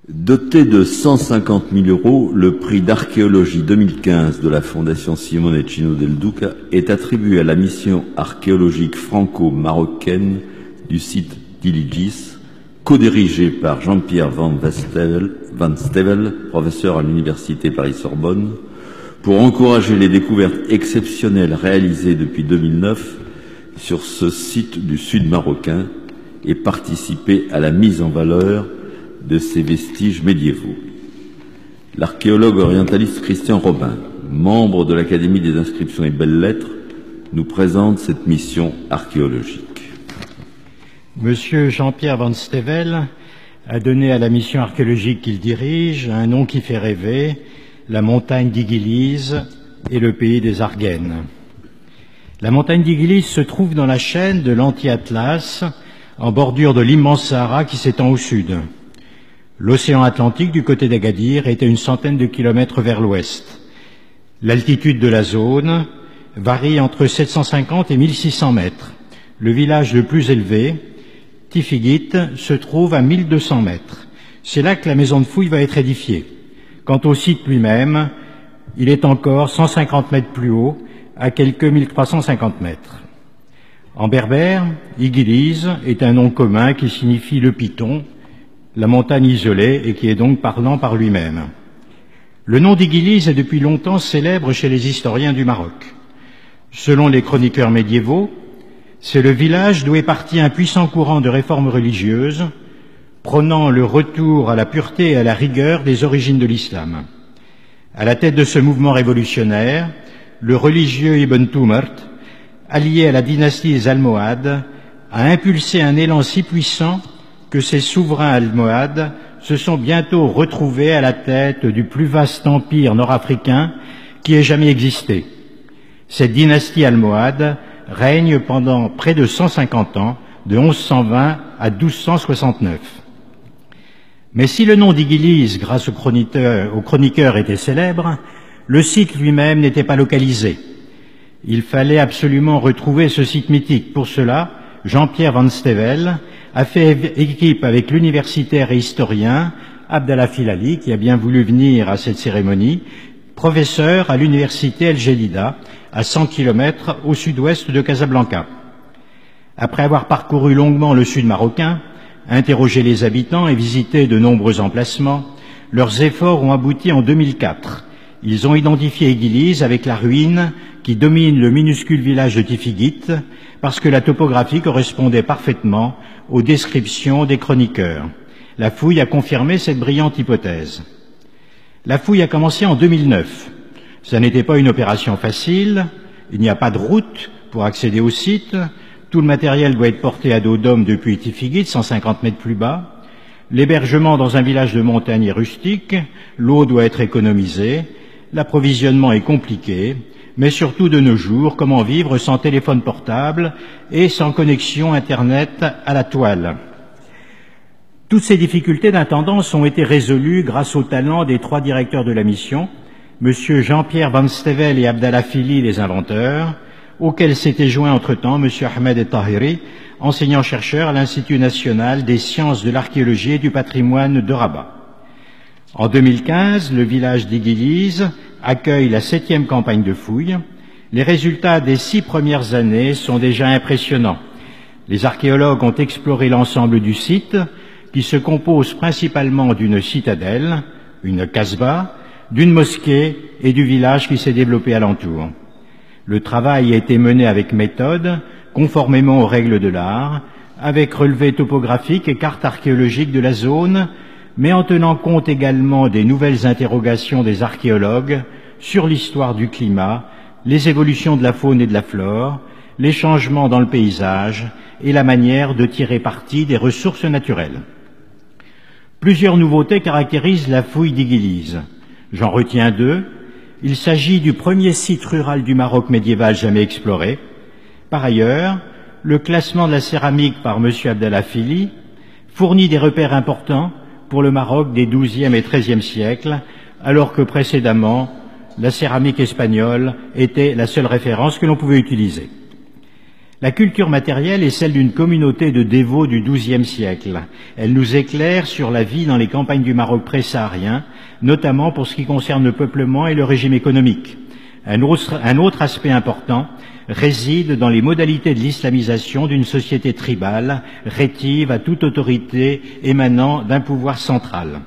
Doté de 150 000 €, le prix d'archéologie 2015 de la Fondation Simone Cino del Duca est attribué à la mission archéologique franco-marocaine du site d'Illigis, co-dirigée par Jean-Pierre Van Stevel, professeur à l'Université Paris-Sorbonne, pour encourager les découvertes exceptionnelles réalisées depuis 2009 sur ce site du sud marocain et participer à la mise en valeur de ces vestiges médiévaux. L'archéologue orientaliste Christian Robin, membre de l'Académie des inscriptions et belles-lettres, nous présente cette mission archéologique. Monsieur Jean-Pierre Van Stevel a donné à la mission archéologique qu'il dirige un nom qui fait rêver, la montagne d'Igiliz et le pays des Ardennes. La montagne d'Igiliz se trouve dans la chaîne de l'Anti-Atlas, en bordure de l'immense Sahara qui s'étend au sud. L'océan Atlantique, du côté d'Agadir, est à une centaine de kilomètres vers l'ouest. L'altitude de la zone varie entre 750 et 1600 mètres. Le village le plus élevé, Tifigit, se trouve à 1200 mètres. C'est là que la maison de fouille va être édifiée. Quant au site lui-même, il est encore 150 mètres plus haut, à quelques 1350 mètres. En berbère, Igiliz est un nom commun qui signifie le piton, la montagne isolée, et qui est donc parlant par lui-même. Le nom d'Igiliz est depuis longtemps célèbre chez les historiens du Maroc. Selon les chroniqueurs médiévaux, c'est le village d'où est parti un puissant courant de réformes religieuses, prônant le retour à la pureté et à la rigueur des origines de l'islam. À la tête de ce mouvement révolutionnaire, le religieux Ibn Tumart, allié à la dynastie des Almohades, a impulsé un élan si puissant que ces souverains almohades se sont bientôt retrouvés à la tête du plus vaste empire nord-africain qui ait jamais existé. Cette dynastie almohade règne pendant près de 150 ans, de 1120 à 1269. Mais si le nom d'Igiliz, grâce aux chroniqueurs, était célèbre, le site lui-même n'était pas localisé. Il fallait absolument retrouver ce site mythique. Pour cela, Jean-Pierre Van Stevel a fait équipe avec l'universitaire et historien Abdallah Filali, qui a bien voulu venir à cette cérémonie, professeur à l'université El Gelida, à 100 km au sud-ouest de Casablanca. Après avoir parcouru longuement le sud marocain, interrogé les habitants et visité de nombreux emplacements, leurs efforts ont abouti en 2004. Ils ont identifié Igiliz avec la ruine qui domine le minuscule village de Tifigit, parce que la topographie correspondait parfaitement aux descriptions des chroniqueurs. La fouille a confirmé cette brillante hypothèse. La fouille a commencé en 2009. Ça n'était pas une opération facile, il n'y a pas de route pour accéder au site, tout le matériel doit être porté à dos d'homme depuis Tifigit, 150 mètres plus bas, l'hébergement dans un village de montagne est rustique, l'eau doit être économisée, l'approvisionnement est compliqué, mais surtout de nos jours, comment vivre sans téléphone portable et sans connexion Internet à la toile. Toutes ces difficultés d'intendance ont été résolues grâce au talent des trois directeurs de la mission, M. Jean-Pierre Van Stevel et Abdallah Fili, les inventeurs, auxquels s'était joint entre-temps M. Ahmed El Tahiri, enseignant-chercheur à l'Institut national des sciences de l'archéologie et du patrimoine de Rabat. En 2015, le village d'Igiliz accueille la 7e campagne de fouilles. Les résultats des 6 premières années sont déjà impressionnants. Les archéologues ont exploré l'ensemble du site, qui se compose principalement d'une citadelle, une kasbah, d'une mosquée et du village qui s'est développé alentour. Le travail a été mené avec méthode, conformément aux règles de l'art, avec relevé topographique et carte archéologique de la zone, mais en tenant compte également des nouvelles interrogations des archéologues sur l'histoire du climat, les évolutions de la faune et de la flore, les changements dans le paysage et la manière de tirer parti des ressources naturelles. Plusieurs nouveautés caractérisent la fouille d'Igiliz. J'en retiens 2. Il s'agit du premier site rural du Maroc médiéval jamais exploré. Par ailleurs, le classement de la céramique par M. Abdallah Fili fournit des repères importants pour le Maroc des XIIe et XIIIe siècles, alors que précédemment, la céramique espagnole était la seule référence que l'on pouvait utiliser. La culture matérielle est celle d'une communauté de dévots du XIIe siècle. Elle nous éclaire sur la vie dans les campagnes du Maroc pré-saharien, notamment pour ce qui concerne le peuplement et le régime économique. Un autre aspect important réside dans les modalités de l'islamisation d'une société tribale, rétive à toute autorité émanant d'un pouvoir central.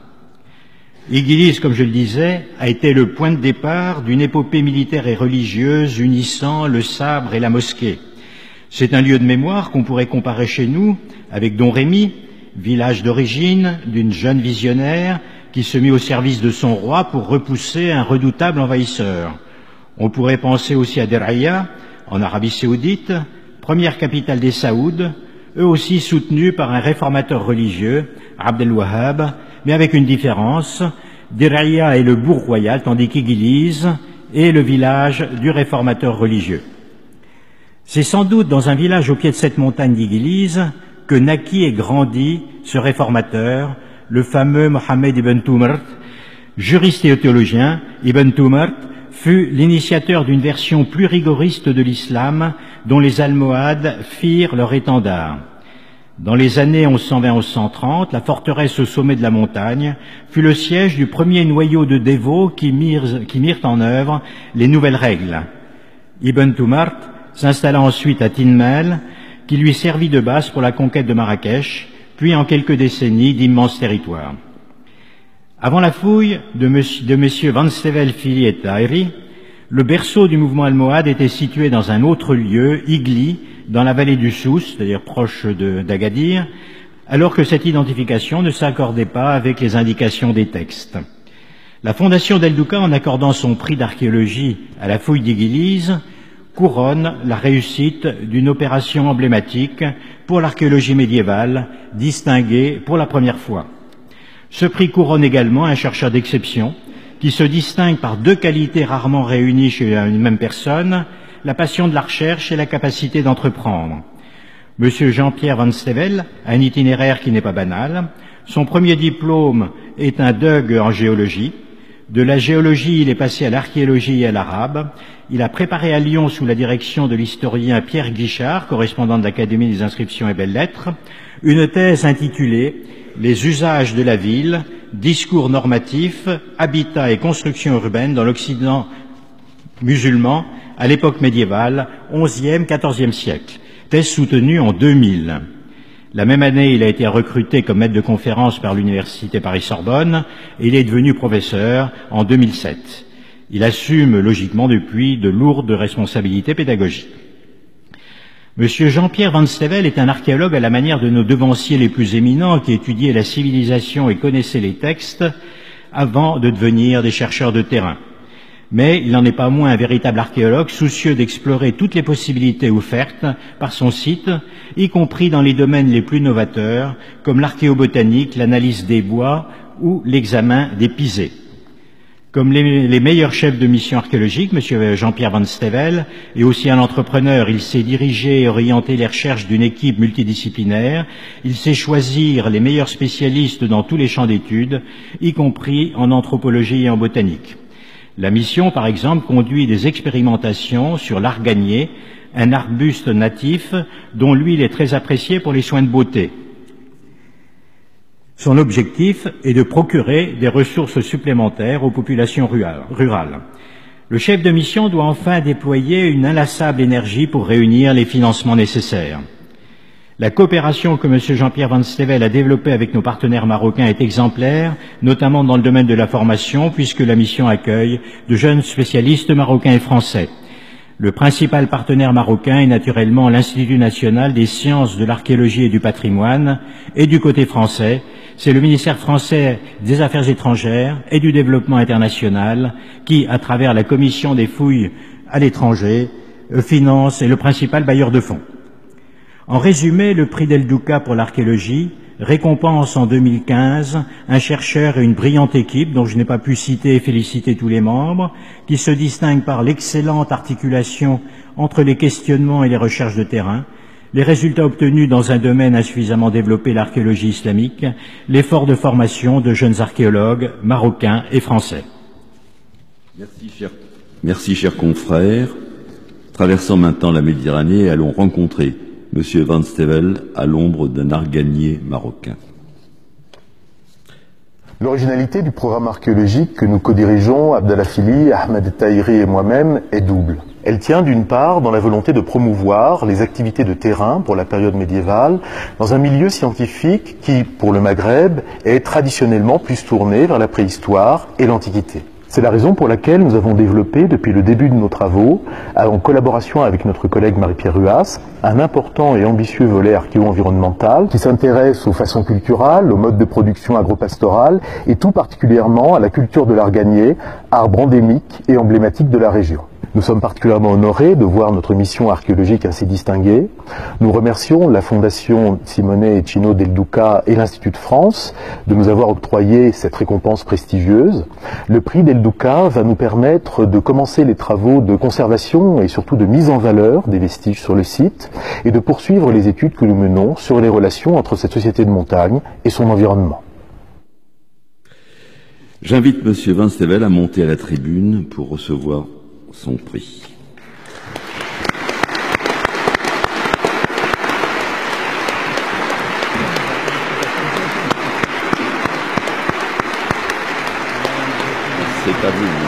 Igilis, comme je le disais, a été le point de départ d'une épopée militaire et religieuse unissant le sabre et la mosquée. C'est un lieu de mémoire qu'on pourrait comparer chez nous avec Don Rémy, village d'origine d'une jeune visionnaire qui se mit au service de son roi pour repousser un redoutable envahisseur. On pourrait penser aussi à Diraya, en Arabie Saoudite, première capitale des Saouds, eux aussi soutenus par un réformateur religieux, Abd el-Wahhab, mais avec une différence. Diraya est le bourg royal, tandis qu'Igilis est le village du réformateur religieux. C'est sans doute dans un village au pied de cette montagne d'Igilis que naquit et grandit ce réformateur, le fameux Mohammed ibn Tumart. Juriste et théologien, Ibn Tumart fut l'initiateur d'une version plus rigoriste de l'islam dont les Almohades firent leur étendard. Dans les années 1120-1130, la forteresse au sommet de la montagne fut le siège du premier noyau de dévots qui mirent en œuvre les nouvelles règles. Ibn Tumart s'installa ensuite à Tinmel, qui lui servit de base pour la conquête de Marrakech, puis en quelques décennies d'immenses territoires. Avant la fouille de messieurs Van Stevel, Fili et Tahiri, le berceau du mouvement almohade était situé dans un autre lieu, Igli, dans la vallée du Souss, c'est-à-dire proche d'Agadir, alors que cette identification ne s'accordait pas avec les indications des textes. La fondation d'El Douka, en accordant son prix d'archéologie à la fouille d'Igilis, couronne la réussite d'une opération emblématique pour l'archéologie médiévale, distinguée pour la première fois. Ce prix couronne également un chercheur d'exception qui se distingue par deux qualités rarement réunies chez une même personne, la passion de la recherche et la capacité d'entreprendre. Monsieur Jean-Pierre Van Stevel a un itinéraire qui n'est pas banal. Son premier diplôme est un DUG en géologie. De la géologie, il est passé à l'archéologie et à l'arabe. Il a préparé à Lyon, sous la direction de l'historien Pierre Guichard, correspondant de l'Académie des inscriptions et belles-lettres, une thèse intitulée « Les usages de la ville, discours normatifs, habitat et construction urbaine dans l'Occident musulman à l'époque médiévale, 11e, 14e siècle », thèse soutenue en 2000. La même année, il a été recruté comme maître de conférence par l'Université Paris-Sorbonne et il est devenu professeur en 2007. Il assume logiquement depuis de lourdes responsabilités pédagogiques. Monsieur Jean-Pierre Van Stevel est un archéologue à la manière de nos devanciers les plus éminents qui étudiaient la civilisation et connaissaient les textes avant de devenir des chercheurs de terrain. Mais il n'en est pas moins un véritable archéologue soucieux d'explorer toutes les possibilités offertes par son site, y compris dans les domaines les plus novateurs, comme l'archéobotanique, l'analyse des bois ou l'examen des pisés. Comme les meilleurs chefs de mission archéologique, M. Jean-Pierre Van Stevel est aussi un entrepreneur. Il sait diriger et orienter les recherches d'une équipe multidisciplinaire. Il sait choisir les meilleurs spécialistes dans tous les champs d'études, y compris en anthropologie et en botanique. La mission, par exemple, conduit des expérimentations sur l'arganier, un arbuste natif dont l'huile est très appréciée pour les soins de beauté. Son objectif est de procurer des ressources supplémentaires aux populations rurales. Le chef de mission doit enfin déployer une inlassable énergie pour réunir les financements nécessaires. La coopération que M. Jean-Pierre Van Stevel a développée avec nos partenaires marocains est exemplaire, notamment dans le domaine de la formation, puisque la mission accueille de jeunes spécialistes marocains et français. Le principal partenaire marocain est naturellement l'Institut national des sciences de l'archéologie et du patrimoine, et du côté français, c'est le ministère français des Affaires étrangères et du développement international qui, à travers la commission des fouilles à l'étranger, finance et le principal bailleur de fonds. En résumé, le prix d'El Douka pour l'archéologie récompense en 2015 un chercheur et une brillante équipe dont je n'ai pas pu citer et féliciter tous les membres, qui se distingue par l'excellente articulation entre les questionnements et les recherches de terrain, les résultats obtenus dans un domaine insuffisamment développé, l'archéologie islamique, l'effort de formation de jeunes archéologues marocains et français. Merci, chers confrères. Traversons maintenant la Méditerranée et allons rencontrer M. Van Stevel à l'ombre d'un arganier marocain. L'originalité du programme archéologique que nous co-dirigeons, Abdallah Fili, Ahmed Tahiri et moi-même, est double. Elle tient d'une part dans la volonté de promouvoir les activités de terrain pour la période médiévale dans un milieu scientifique qui, pour le Maghreb, est traditionnellement plus tourné vers la préhistoire et l'Antiquité. C'est la raison pour laquelle nous avons développé, depuis le début de nos travaux, en collaboration avec notre collègue Marie-Pierre Ruas, un important et ambitieux volet archéo-environnemental qui s'intéresse aux façons culturales, aux modes de production agro-pastorale et tout particulièrement à la culture de l'arganier, arbre endémique et emblématique de la région. Nous sommes particulièrement honorés de voir notre mission archéologique ainsi distinguée. Nous remercions la Fondation Simone e Cino del Duca et l'Institut de France de nous avoir octroyé cette récompense prestigieuse. Le prix del Duca va nous permettre de commencer les travaux de conservation et surtout de mise en valeur des vestiges sur le site et de poursuivre les études que nous menons sur les relations entre cette société de montagne et son environnement. J'invite M. Van Stevel à monter à la tribune pour recevoir son prix. C'est à vous.